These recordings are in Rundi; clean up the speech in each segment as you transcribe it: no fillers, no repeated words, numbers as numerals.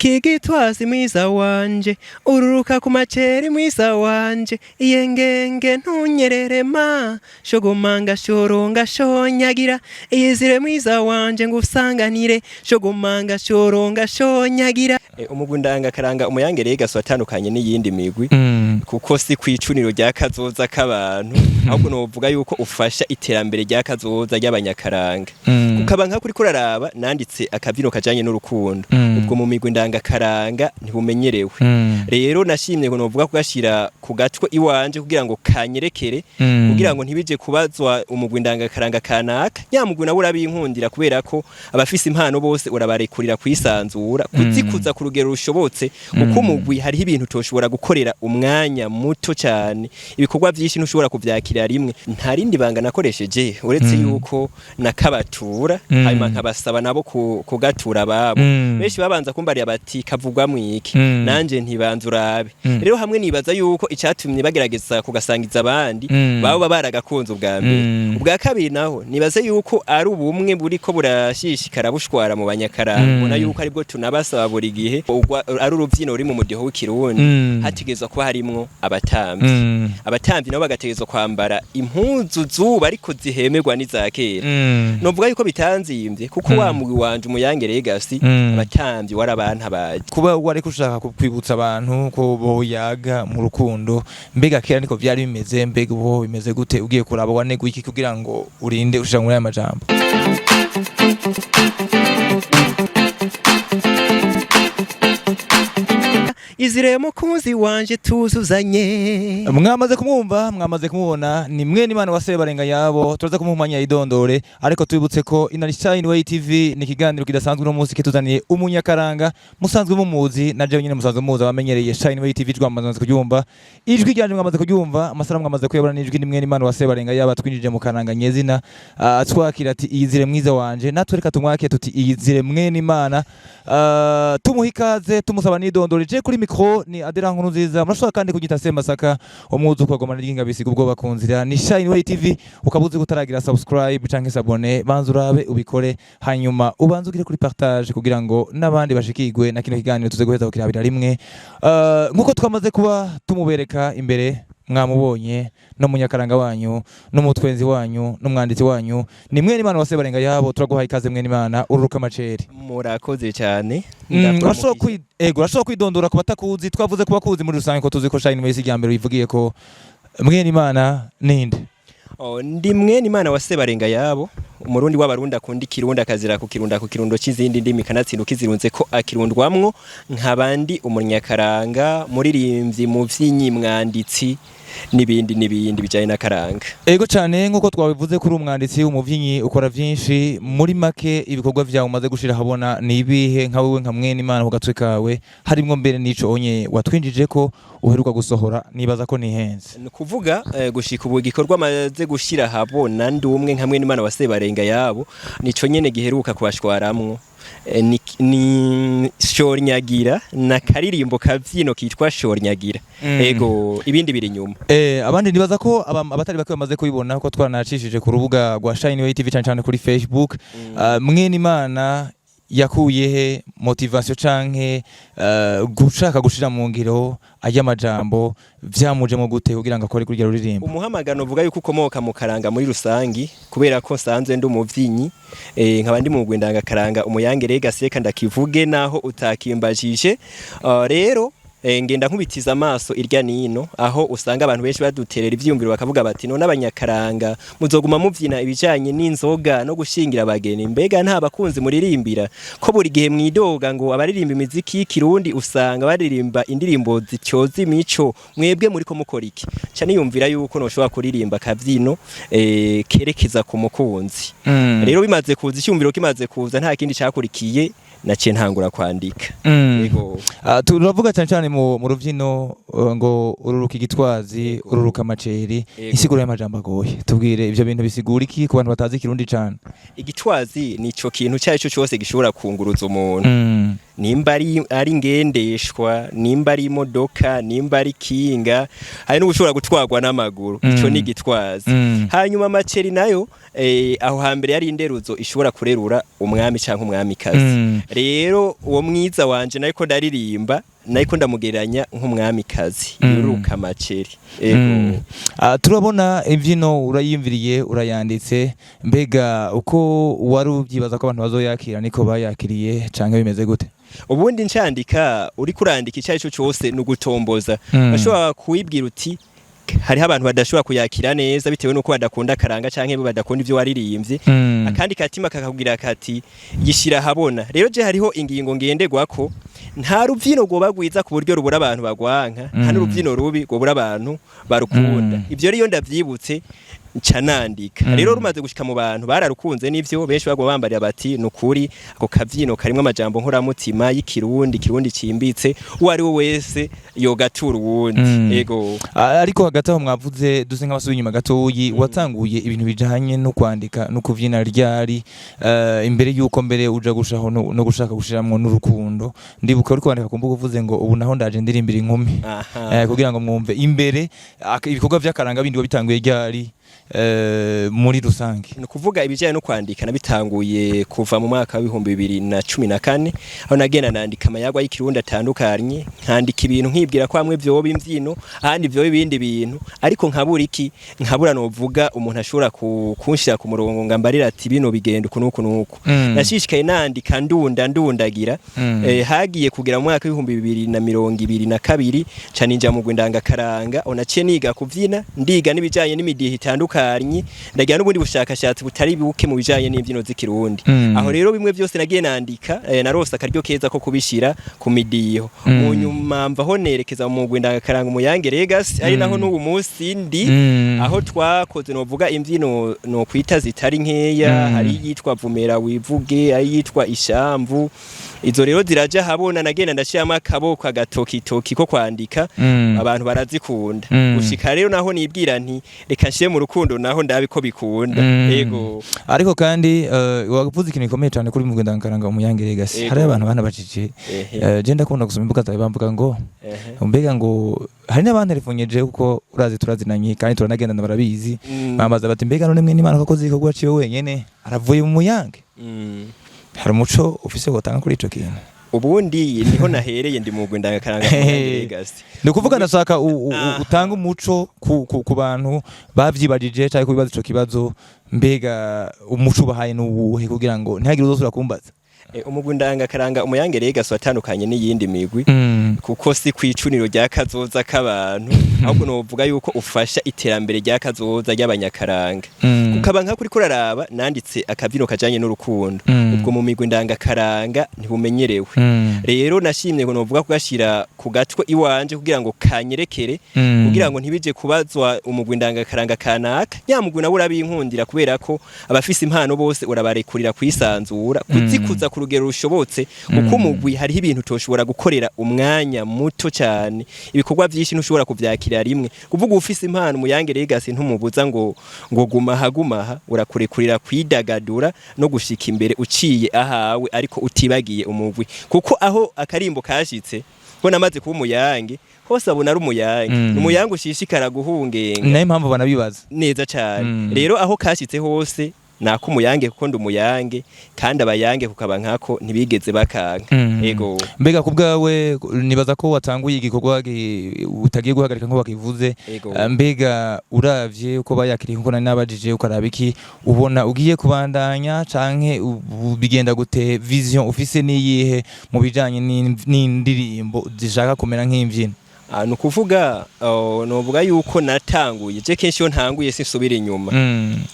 Kigitwazi mwiza wanje ururuka ku maceri mwiza wanje iyengenge ntunyererema shogomanga shoronga shonyagira iyizire mwiza wanje ngusanganire shogomanga shoronga shonyagira. Umugundanga karanga umuyangere gaswa atandukanye n'iyindi migwi kuko si kwicuniro rya kazoza k'abantu ahubwo novuga yuko ufasha iterambere rya kazoza ry'abanyakaranga. Kukaba nka kuri kuraraba nanditse akavino kajanye n'urukundo ubwo mu migwi ndangakaranga ntibumenyerewe. Rero nashimye ngo novuga kugashira ku gatwe iwanje kugira ngo kanyerekere kugira ngo ntibije kubazwa umugwi ndangakaranga kanaka nyamugwi nabo urabinkundira kubera ko abafise impano bose urabarekurira kwisanzura kuzikuza ku rugero rushobotse kuko umugwi hariho ibintu toshobora gukorera umwanya muto cyane ibikorwa byinshi ntushobora kuvyakira rimwe. Nta rindi banga nakoresheje uretse yuko nakabatura hanyuma nkabasaba nabo kugatura babo benshi babanza kumbariya bati kavugwa mwiki nanje ntibanza urabe. Rero hamwe nibaza yuko icatumye bagerageza kugasangiza abandi babo baragakunze ubwa mbere. Ubwa kabiri naho nibaza yuko ari ubumwe buriko burashishikara bushwara mu banyakaranga bona yuko aribwo tunabasaba buri gihe ari uruvyino ruri mu mudiho w'ikirundi hategezwa kuba harimwo abatamvyi nabo bagategezwa kwambara impuzu zuba ariko zihemerwa n'izakera. Novuga yuko bitanzimvye kuko wa mugwi wanje umuyangere gasi abatamvyi warabanta baje kuba wari kushaka kwibutsa abantu ko boyaga mu rukundo. Mbega kera niko vyari bimeze, mbega ubo bimeze gute ugiye kuraba wanegwa iki kugira ngo urinde ushaka muri aya majambo? Izire mukunzi wanje tuzuzanye. Mwamaze kumwumva, mwamaze kumubona, ni mwene Imana wasebarenga yabo. Turaza kumuhumanya idondore ariko tubibutse ko Inari Shineway TV ni kiganiro kidasanzwe no munsi kituzaniye umunyakaranga musanzwe mumuzi na jewe nyine musanzwe muza bamenyereye Shineway TV twamaze kuryumva. Ijwi ryanje mwamaze kuryumva, amasara mwamaze kuyabona n'ijwi ni mwene Imana wasebarenga yabo twinjije mu karanga nyezina. Twakira ati iyizire mwiza wanje natwe reka tumwake tuti iyizire mwene Imana. Tumuhikaze tumusaba n'idondore je kuri mikro ni Adera Nkuru nziza. Murashobora kandi kugita Semasaka umuzu kwagomana n'inginga bisiga ubwo bakunzira ni Shineway TV. Ukabuze gutaragira subscribe canke s'abone banza urabe ubikore hanyuma ubanze ugire kuri partage kugira ngo nabandi bashikigwe na kino kiganiro tuze guheza kukirabira rimwe. Nkuko twamaze kuba tumubereka imbere mwamubonye no munyakaranga wanyu no mutwenzi wanyu no mwanditsi wanyu ni mwene Imana wasebarenga yabo. Turaguhaye ikaze mwene Imana ururuka maceri. Murakoze cyane. Urashobora kwidondora ku batakuzi. Twavuze kuba kuzi muri rusange ko tuzi ko Shineway ijya mbere bivugiye ko mwene Imana ninde? Ndi mwene Imana wasebarenga yabo umurundi w'abarundi akunda ikirundi akazira ku kirundo c'izindi ndimi kanatsindu kizirunze ko akirundwamwo nk'abandi umunyakaranga muririmbyi mu vyinyi mwanditsi n'ibindi bijanye na karanga. Ego cyane nkuko twabivuze kuri umwanditsi w'umuvyinyi ukora vyinshi muri make ibikorwa vyawe umaze gushira habona ni ibihe nka wewe nka mwene Imana ku gatwe kawe harimwo mbere nico onye watwinjije ko uheruka gusohora nibaza ko nihenze ni kuvuga gushika ubu gikorwa maze gushira habona ndi umwe nka mwene Imana wasebarenga yabo nico nyene giheruka kubashwaramwo ni shornyagira na karirimbo kavyino kitwa shornyagira. Ego ibindi biri nyuma. Abandi nibaza ko abatari bake bamaze kubibona ko twaranacishije ku rubuga rwa Shineway TV cyane kuri Facebook. Mwene Imana yakuyehe motivation canke gushaka gushira mu ngiro ajamajambo vyamuje mu gute kugira ngo akore kurya ruririmbo? Umuhamagano uvuga yuko ukomoka mu karanga muri rusangi kubera ko sanzwe ndi umuvyinyi nkabandi mu gwendanga karanga umuyangere gaseka ndakivuge naho utakimbajije. Rero ngenda nkubitiza amaso irya nino aho usanga abantu benshi baduterera ivyumviro bakavuga bati none abanyakaranga muzoguma muvyina ibijanye n'inzoga no gushingira abageni mbega nta bakunzi muririmbira ko buri gihe mwidoga ngo abaririmba imiziki y'ikirundi usanga baririmba indirimbo zityoza imico mwebwe muri ko mukora iki? Cyane yumvira yuko noshobora kuririmba kavyino kerekeza ku mukunzi. Rero bimaze kuza icyumviro kimaze kuza nta kindi cyakurikiye naciye ntangura kwandika. Yego turavuga cyane mu ruvyino ngo ururuka igitwazi ururuka maceri isiguro y'amajambo agoye. Tubwire ivyo bintu bisigura iki ku bantu batazi kirundi cyane? Igitwazi nico kintu cyayo cyose gishobora kunguruza umuntu. nimba ari ngendeshwa, nimba ari imodoka, nimba ari kinga, hari n'ubushobora gutwarwa n'amaguru, ico ni gitwaza. Hanyuma maceri nayo aho hambere yari inderuzo ishobora kurerura umwami canke umwamikazi. Rero uwo mwiza wanje nariko ndaririmba, nariko ndamugereranya nk'umwamikazi yuruka maceri. Turabona imvyino urayimviriye, urayanditse, mbega uko wari ubyibaza ko abantu bazoyakira niko bayakiriye canke bimeze gute? Ubundi ncandika uri kurandika icyo cyo cyose nugutomboza. Bashobora kuwibwira uti hariho abantu badashobora kuyakira neza bitewe nuko badakunda karanga canke badakunda ivyo waririmbye. Akandi katima kakabwira kati yishira habona. Rero je hariho ingingo ngendegwako, nta ruvyino gobagwiza ku buryo rubura abantu bagwanka, nta n'uruvyino rubi gobura abantu barukunda. Ivyo rero ndavyibutse ncanandika. Rero rumaze gushika mu bantu bararukunze n'ivyo benshi bagwa bambarira bati nukuri ako kavyino karimwe amajambo nkoramutima y'ikirundi, kirundi cimbitse, uwari we wese yogatura uwundi. Ego ariko hagati aho mwavuze duse nk'abasubi inyuma gatoyi, watanguye ibintu bijanye no kwandika no kuvyina ryari imbere yuko mbere uja gushaho no gushaka gushiramwo n'urukundo. Ndibuka uri kwandika ku mbuga uvuze ngo ubu naho ndaje ndirimbira inkumi kugira ngo mwumve imbere ibikorwa vy'akaranga bindi bitanguye ryari muri rusange. Nukuvuga ibijanye no kwandika nabitanguye kuva mu mwaka wa 2014 aho nagenda nandika amayagwa y'ikirundi atandukanye, nkandika ibintu nkibwira ko hamwe vyo bimvyino ahandi vyo ibindi bintu, ariko nkabura iki nkabura novuga umuntu ashobora kunshira ku murongo ngambarira ati bino bigenda kunuku nuko. Nashishikaye nandika ndundagira hagiye kugira mu mwaka wa 2022 caninja mu gwindanga karanga onaciye niga kuvyina, ndiga nibijanye n'imidihe itandukanye, ndagira n'ubundi bushakashatsi butari buke mu bijanye n'imbyino z'ikirundi. Aho rero bimwe byose nagiye nandika, narose akaryo keza ko kubishira ku midiho. Mu nyuma mvaho nerekeza mu gwindanga karanga umuyange Legacy, ari naho n'ubu munsi ndi aho twakoze novuga imbyino no kwita zitari nkeya, hari yitwa Vumera wivuge, ari yitwa Ishamvu. Izo rero ziraja habona nagenda ndashiyama akaboko agatokitoki ko kwandika, abantu barazikunda. Gushika rero naho nibwira nti reka nshye mu rukundo naho ndabiko bikunda. Yego ariko kandi wavuze ikintu gikomeye cyane kuri mu Gwindanga karanga umuyange Legacy. Hari abantu bana baciciye je ndakunda gusoma imbuga zawe bamvuga ngo mbega ngo hari n'abantu telefonyeje kuko urazi turazinanye kandi turanagenda barabizi, bambaza bati mbega none mwe n'Imana ko zikogwa ciwe wenyene aravuye mu muyange. Hari umuco ufise gutanga kuri ico kintu? Ubundi niho nahereye ndi mu Gwindanga karanga umuyange Legacy. Ndikuvuga ndashaka utanga umuco ku bantu bavyibajije cyangwa kubibaza ico kibazo, mbega umuco bahaye n'ubuhe kugira ngo ntihagire uzosura kumbaza. Umugwindanga karanga umuyange Legacy watandukanye n'iyindi migwi kuko si kwicuniro rya kazoza k'abantu, ahubwo novuga yuko ufasha iterambere rya kazoza y'abanyakaranga. Kukaba nka kuri kuraraba nanditse akavino kajanye n'urukundo, ubwo mu migwi ndanga karanga ntibumenyerewe. Rero nashimye ngo novuga kugashira ku gatwe iwanje kugira ngo kanyerekere, kugira ngo ntibije kubazwa umugwi ndanga karanga kanaka, nyamugwi nabo urabinkundira kubera ko abafise impano bose urabarekurira kwisanzura kuzikuza ku rugero rushobotse, kuko umugwi hariho ibintu toshobora gukorera umwanya muto cyane, ibikorwa byinshi ntushobora kuvyakira rimwe. Kuvuga ufise impano umuyange Legacy ntumubuza ngo guma hagumaha, urakurekurira kwidagadura no gushika imbere uciye ahawe ariko utibagiye umugwi, kuko aho akarimbo kashitse ko namaze kuba umuyange hose abona ari umuyange, umuyange ushishikara guhungenga, nayo impamvu banabibaza neza cyane. Rero aho kashitse hose nako umuyange kuko ndi umuyange, kandi abayange kukaba nkako ntibigeze bakanka. Ego mbega kubwawe nibaza ko watanguye igikorwa utagiye guhagarika nko bakivuze, mbega uravye uko bayakiriye kuko nari nabajije ukaraba iki ubona ugiye kubandanya canke bigenda gute? Vision ufise niyihe mu bijanye n'indirimbo zishaka kumera nk'imvyino? Nukuvuga novuga yuko natanguye je kenshi yo ntanguye sinsubira inyuma,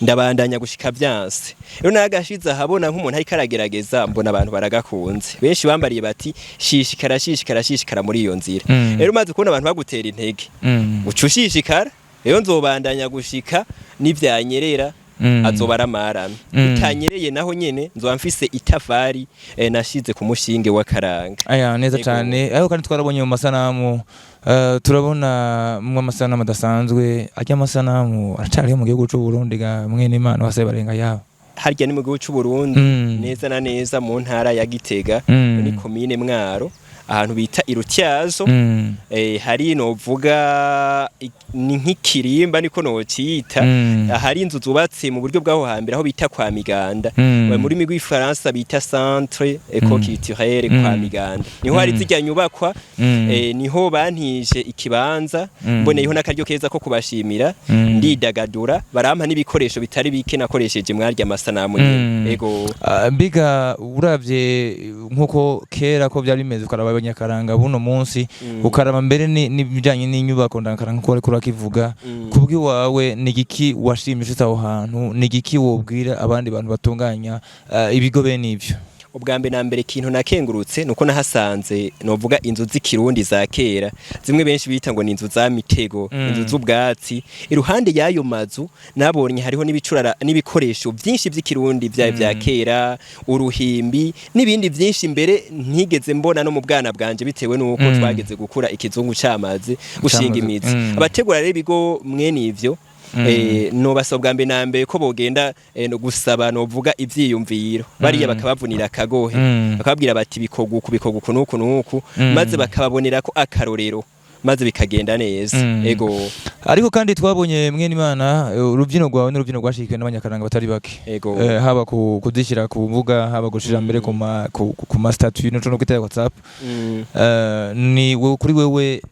ndabandanya gushika byanse. Rero nagashiza habona nk'umuntu ari karagerageza, mbona abantu baragakunze, benshi bambariye bati shishikara muri iyo nzira. Rero maze kubona abantu bagutera intege ucushishikara, rero nzobandanya gushika n'ivyanyerera azobara marame. Itanyereye naho nyene nzoba mfise itafari nashize ku mushinge wa karanga. Aya neza cyane. Aho kandi twarabonye mu masanamu turabona mu masanamu adasanzwe, ajya amasanamu aracariho mu gihugu cy'u Burundi ga mwene Imana Wasebarenga yabo. harya ni mu gihugu cy'u Burundi neza na neza mu ntara ya Gitega ni komine Mwaro ahantu bita Irutyazo hari novuga ni nk'ikirimba niko nocita hari inzu zubatse mu buryo bwaho hambere aho bita kwa Miganda muri migwi y'Ifaransa bita Centre Eco-Culturel kwa Miganda niho hari zijya nyubakwa niho bantije ikibanza mboneyeho n'akaryo keza ko kubashimira ndidagadura barampa n'ibikoresho bitari bike nakoresheje mwarya amasanamu ego biga uravye nkuko kera ko byari bimeze ukaraba Nyakaranga buno munsi ukaraba mbere n'ibijanye n'inyubako ndakaranga ko ariko rakivuga kubwi wawe nigiki washimishije aho hantu nigiki wobwira abandi bantu batunganya ibigo bene ivyo ubwambe na mbere kintu nakengurutse nuko nahasanze novuga inzu z'ikirundi za kera zimwe benshi bita ngo ni inzu za mitego inzu z'ubwatsi iruhande yayo mazu nabonye hariho n'ibicurara n'ibikoresho byinshi by'ikirundi vya kera uruhimbi n'ibindi byinshi imbere ntigeze mbona no mu bwana bwanje bitewe nuko twageze gukura ikizungu camaze gushinga imizi abategura rero ibigo mwene ivyo no basabwa mbe nambe ko bogenda no gusaba no vuga ivyiyumviro bariya bakabavunira akagohe bakababwira bati bikoguku nuku maze bakababonera ko akarorero maze bikagenda neza ego ariko kandi twabonye mwene Imana urubyino rwawe n'urubyino rwashikwe n'abanyakaranga batari bake haba kudishira ku mbuga haba gushira mbere ku ma statut no kwitaya WhatsApp ni kuri wewe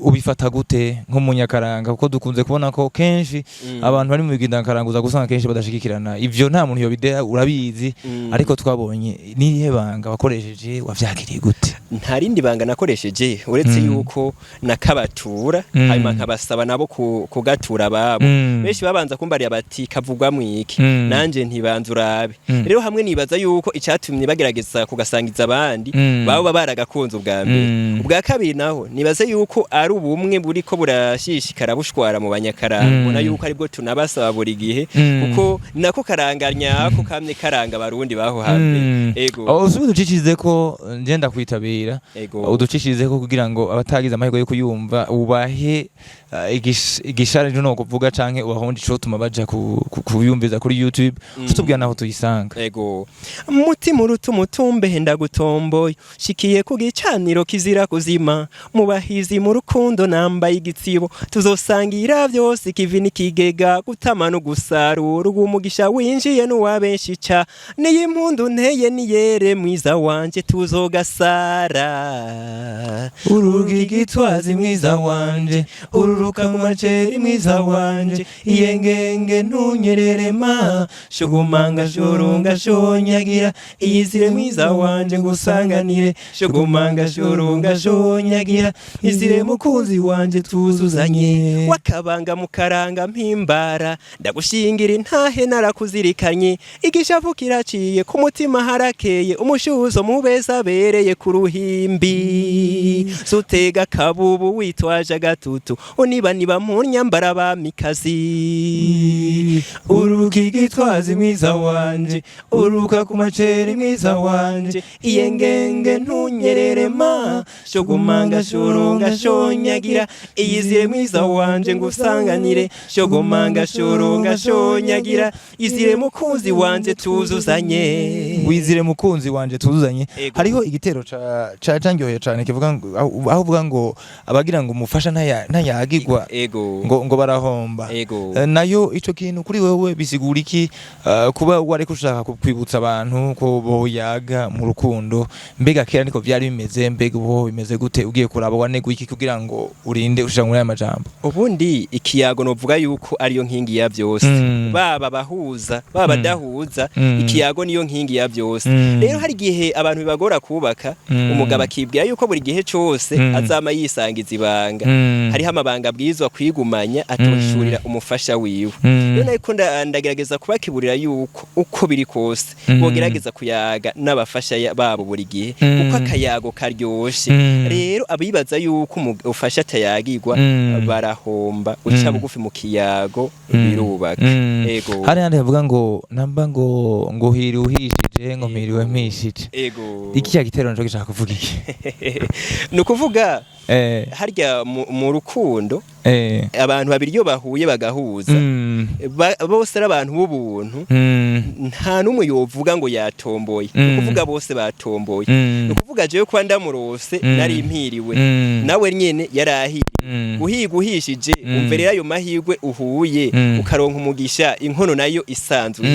ubifata gute nk'umunyakaranga kuko dukunze kubona ko kenshi abantu bari mu bigindankaranga uza gusanga kenshi badashikikirana ivyo nta muntu yobidea urabizi ariko twabonye nihe banga wakoresheje wavyakiriye gute nta rindi banga nakoresheje uretse yuko nakabatura hanyuma nkabasaba nabo kugatura babo benshi babanza kumbariya bati kavugwa mwiki nanje ntibanza urabe rero hamwe nibaza yuko icyatumye bagerageza kugasangiza abandi babo baragakunze ubwa kabiri naho nibaza yuko ari ubumwe buri ko burashishikara bushwara mu banyakaranga ubona yuko aribwo tunabasaba buri gihe kuko nako karanganya ko kamye karanga barundi baho hamwe ego usubize ucicize ko ngenda kwitabira uducishirize ko kugira ngo abatagize amahirwe yo kuyumva ubahe igishare no kuvuga canke ubahondi cyo tuma baja kuyumviza kuri YouTube tutubwira naho tuyisanga ego mutima urutumutumbe henda gutomboye shikiye ku gicaniro kizira kuzima mubahizi mu rukundo nambaye igitsibo tuzosangira byose kivini kigega gutama no gusarura umugisha winjiye n'uwabenshi ca niyi impundu nteye niyere mwiza wanje tuzogasara urugigitwazi mwiza wanje ururuka mu maceri mwiza wanje iyengenge ntunyererema shugumanga shorunga shonyagira iyizire mwiza wanje ngusanganire shugumanga shorunga shonyagira izire mukunzi wanje tuzuzanye wakabanga mukaranga mpimbara ndagushingira intahe narakuzirikanye igishavu kiraciye ku mutima harakeye umushuzo mubeza bereye ku ruhimbi sutega kabubu witwaje agatutu niba mu nyambara bamikazi urukigitwazi mwiza wanje uruka ku maceri mwiza wanje iyengenge ntunyererema shogumanga shoronga shonyagira iyizire mwiza wanje ngusanganire shogumanga shoronga shonyagira izire mukunzi wanje tuzuzanye wizire mukunzi wanje tuzuzanye hariho igitero ca cangyoye cane kivuga aho uvuga ngo abagira ngo umufasha ntayagirwa ngo barahomba nayo ico kintu kuri wewe bisigura iki kuba wari kushaka kwibutsa abantu ko boyaga mu rukundo mbega kera niko byari bimeze mbega ubo bimeze gute ugiye kuraba wanegwa iki kugira ngo urinde ushaka muri aya majambo ubundi ikiyago novuga yuko ariyo nkingi ya byose baba bahuza baba dahuza ikiyago niyo nkingi ya byose rero hari gihe abantu bibagora kubaka umugabo akibwira yuko buri gihe cyose azama yisangiza ibanga hariho amabanga bwizwa kwigumanya atoshurira umufasha wiwe rero nako ndagerageza kubakiburira yuko uko biri kose bogerageza kuyaga n'abafasha babo buri gihe uko akayago karyoshe rero abibaza yuko umufasha atayagirwa barahomba uca bugufi mu kiyago birubaka ego hari handi havuga ngo namba ngo hiri uhishije ngo mpiriwe mpishije ego iki gitero nco gishaka kuvuga iki nukuvuga harya mu rukundo abantu babiri iyo bahuye bagahuza bose ari abantu b'ubuntu nta numwe yovuga ngo yatomboye ukuvuga bose batomboye ukuvuga jewe kwa ndamurose nari impiriwe nawe nyene yarahiriwe guhishije umverera ayo mahirwe uhuye ukaronka umugisha inkono nayo isanzwe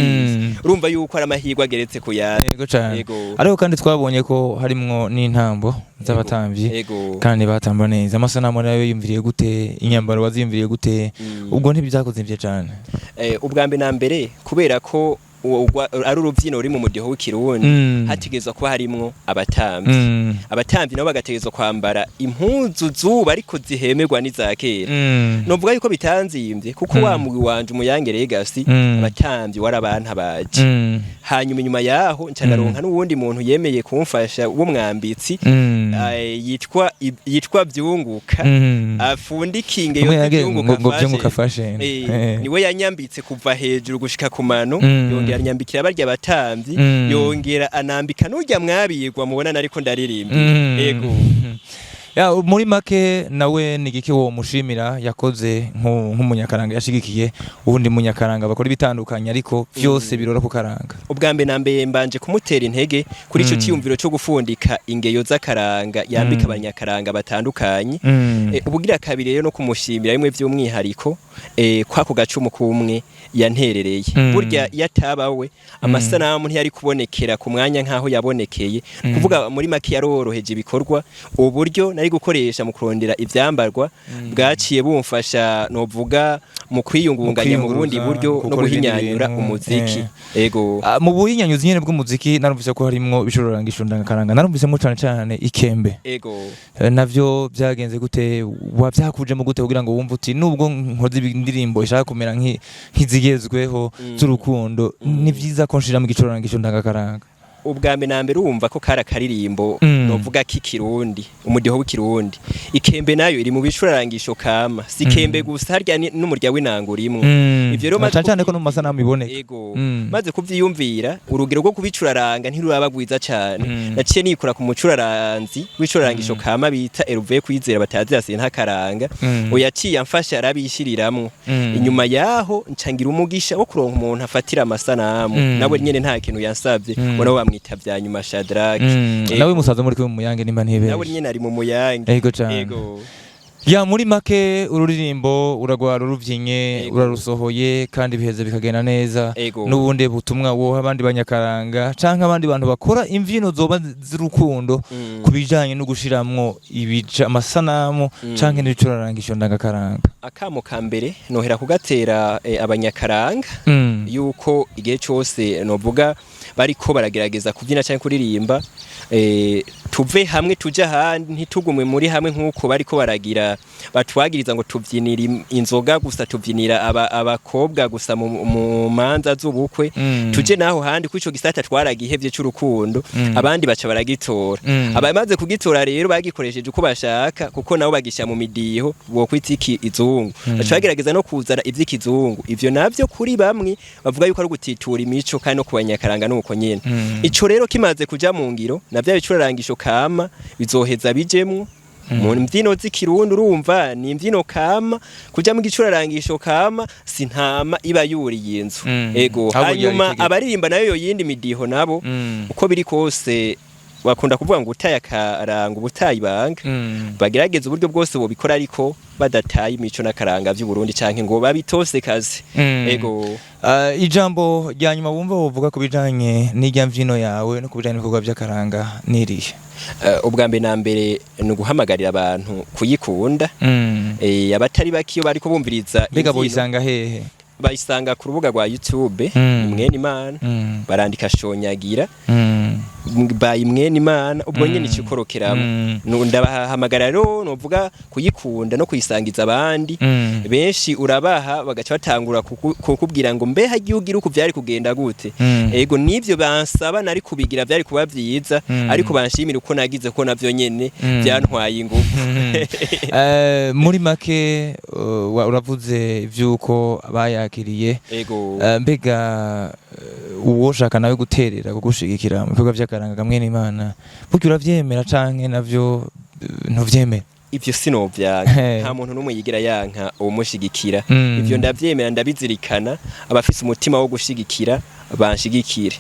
urumva yuko ari amahirwe ageretse ku yego cyane ariko kandi twabonye ko harimwo n'intambo z'abatamvyi kandi batamba neza amasanamu nayo yimviriye gute inyambaro wazimviriye gute ubwo ntibyakozimvye cyane ubwambe na mbere kubera ko ari urubyino ruri mu mudiho w'ikirundi hategezwa kuba harimwo abatamvyi nabo bagategezwa kwambara impuzu zuba ariko zihemerwa n'iza kera novuga yuko bitanzimvye kuko wa mugwi wanje umuyange Legacy abatamvyi warabanta baje hanyuma inyuma yaho ncanaronka n'uwundi muntu yemeye kumfasha w'umwambitsi yitwa Byunguka afundikinge yo Byunguka fashion niwe yanyambitse kuva hejuru gushika ku mano nyambikira barya batamvyi yongera anambika n'urya mwabirwa mubona nariko ndaririmba yego ya muri make nawe nigiki wo mushimira yakoze nk'umunyakaranga yashigikiye ubundi munyakaranga bakora ibitandukanye ariko byose birora ku karanga ubwambe nambe mbanje kumutera intege kuri ico cyumviro cyo gufundika ingeyo z'akaranga yambika abanyakaranga batandukanye ubugira kabiri rero no kumushimira bimwe by'umwihariko kwako gacumu kumwe yanterereye burya yatabawe amasanamu ntiyari kubonekera ku mwanya nkaho yabonekeye kuvuga muri make yaroroheje ibikorwa uburyo nari gukoresha mu kurondera ivyambarwa bwaciye bumfasha novuga mu kwiyungunganya mu bundi buryo no guhinyanyura umuziki ego mu buhinyanyuzi nyene bw'umuziki narumvise ko harimwo bishororangisho ndangakaranga narumvise mu cyane ikembe ego navyo byagenze gute wavyakuje mu gute kugira ngo wumve uti nubwo nkoze indirimbo ishaka kumera nk'izigezweho z'urukundo ni vyiza ko nshira mu gicororangisho ndangakaranga ubwambe na mbere urumva ko kara karirimbo novuga k'ikirundi umudiho w'ikirundi ikembe nayo iri mu bicurarangisho kama si kembe gusa harya n'umurya w'inango rimwe ivyo rero cyane ko no masanamu iboneka ego maze kuvyiyumvira urugero rwo kubicuraranga ntirurabagwiza cyane naciye nikura ku mucuraranzi w'icurarangisho kama bita Hervé Kwizera batazi yase ntakaranga oyaciye amfasha arabishiriramwo inyuma yaho ncangira umugisha wo kuronka umuntu afatira amasanamu nawe nyene nta kintu yansavye mwita vya nyuma Shadrack nawe musaza muri mu muyange nimba ntibere nawe nyene ari mu muyange ego cyane ya muri make ururirimbo uragwara uruvyinye urarusohoye kandi biheze bikagenda neza n'ubundi butumwa wo abandi banyakaranga canke abandi bantu bakora imvyino zoba z'urukundo kubijanye no gushiramwo ibija amasanamu canke n'icurarangisho ndangakaranga akamo kambere nohera kugatera abanyakaranga yuko igihe cyose novuga bariko baragerageza kuvyina cyane kuririmba tuve hamwe tuja handi ntitugumwe muri hamwe nkuko bariko baragira batwagiriza ngo tuvyinira inzoga gusa tuvyinira abakobwa gusa mu manza z'ubukwe tuje naho handi kwico gisata twaragihevye cy'urukundo abandi baca baragitora abamaze kugitora rero bagikoresheje uko bashaka kuko nabo bagisha mu midiho bo kwitiki izungu baca bagerageza no kuzana ivy'ikizungu ivyo navyo kuri bamwe bavuga yuko ari gutitura imico kandi no kubanyakaranga nuko nyene ico rero kimaze kuja mu ngiro navyo bicurarangisho kama bizoheza bijemwo mu mbyino z'ikirundi urumva ni imbyino kama kuja mu gicurarangisho kama sintama iba yuriye inzu ego hanyuma abaririmba nayo yindi midiho nabo uko biri kose bakunda kuvuga ngo utaya karanga ubutayibanga bagerageza uburyo bwose bo bikora ariko badataye imico nakaranga by'u Burundi canke ngo babitose kazi ego ijambo rya nyuma wumva wovuga ku bijanye n'ijya mvyino yawe no ku bijanye n'ibikorwa by'akaranga niriye ubwambe na mbere ni guhamagarira abantu kuyikunda abatari bakiyo bariko bumviriza mbega boyisanga hehe bayisanga ku rubuga rwa YouTube mwene Imana barandika Shonyagira bayi mwene Imana ubwo nyene ikikorokeramo ndabahamagara rero novuga kuyikunda no kuyisangiza abandi benshi urabaha bagaca batangura kukubwira ngo mbe hagiye ugira uko byari kugenda gute ego nivyo bansaba nari kubigira byari kuba byiza ariko banshimira uko nagize ko navyo nyene byantwaye ingufu muri make uravuze vyuko bayakiriye mbega uwoshaka nawe guterera kugushigikira mu bikorwa by'akaranga kamwe n'Imana buryo uravyemera canke navyo ntuvyemera ivyo sinovyanka nta muntu numwe yigira yanka umushigikira ivyo ndavyemera ndabizirikana abafise umutima wo gushigikira banshigikire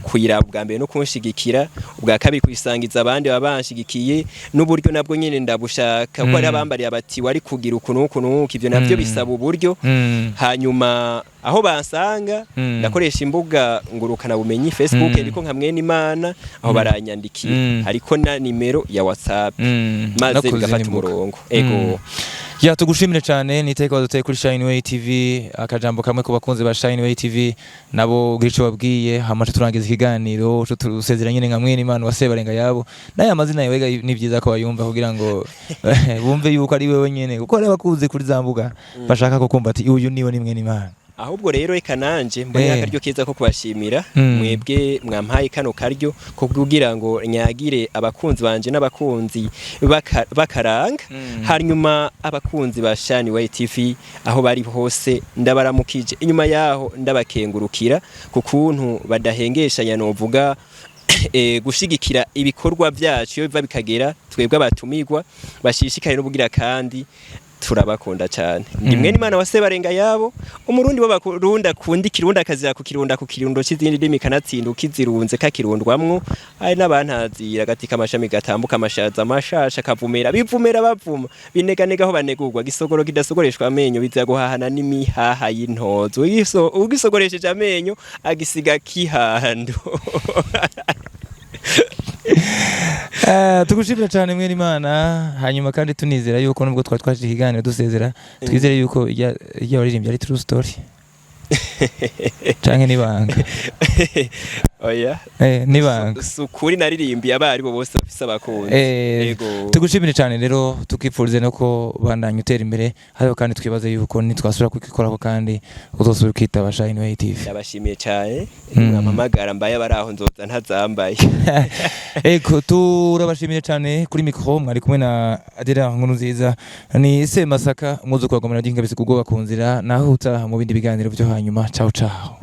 kwira bwa mbere no kunshigikira ubwa kabiri kwisangiza abandi babanshigikiye n'uburyo nabwo nyene ndabushaka ko ari abambariye abati wari kugira ukuntu ivyo navyo bisaba uburyo hanyuma aho bansanga ndakoresha imbuga ngurukana bumenyi Facebook ariko nka mwene Imana aho baranyandikiye ariko na nimero ya WhatsApp maze bigafata umurongo ego ya tugushimire cyane niteka waduteye kuri Shineway TV akajambo kamwe ku bakunzi ba Shineway TV nabo gico babwiye hamaje turangiza ikiganiro cyo turusezera nyine nka mwene Imana wasebarenga yabo naye amazina yawe ni byiza ko bayumva kugira ngo bumve yuko ari wewe nyene kuko ari bakuze kuri zambuga bashaka ko kumva ati uyu niwe ni mwene Imana ahubwo rero reka nanje mbona akaryo keza ko kubashimira mwebwe mwampaye kano karyo ko kugira ngo nyagire abakunzi banje n'abakunzi bakaranga hanyuma abakunzi ba Shineway TV aho bari hose ndabaramukije inyuma yaho ndabakengurukira ku kuntu badahengeshanya novuga gushigikira ibikorwa byacu biva bikagera twebwe abatumirwa bashishikaye no bugira kandi turabakunda cyane nimwe n'Imana wasebarenga yabo umurundi w'abakurunda kundi kirunda kazira ku kirundo cy'izindi ndimi kanatsinda ukizirunze kakirundwamwo ari n'abantazira gatika amashami gatambuka amashaza amashasha kavumera bivumera bavuma bineganega aho banegurwa gisogoro kidasogoreshwa amenyo biza guhahana n'imihaha y'intozo ugisogoresheje amenyo agisiga kihando tugushimira cyane mwene Imana hanyuma kandi tunizera yuko nubwo twaje ikiganiro dusezera twizere yuko ijya waririmbye ari true story canke nibanga oya nibanga sukuri naririmbiye abari bo bose bafise abakunzi yego tugushimire cyane rero tukipfurize no ko bandanya utera imbere hariho kandi twibaze yuko nitwasura kugikorako kandi uzosubira kwitaba Shineway TV ndabashimiye cyane mwamamagara mbaye baraho nzoza ntazambaye ego turabashimiye cyane kuri micro mwari kumwe na Adela Nkuru nziza ni Semasaka muzo kwagomera dinga bise kugo bakunzira naho utaha mu bindi biganiro byo hanyuma ciao ciao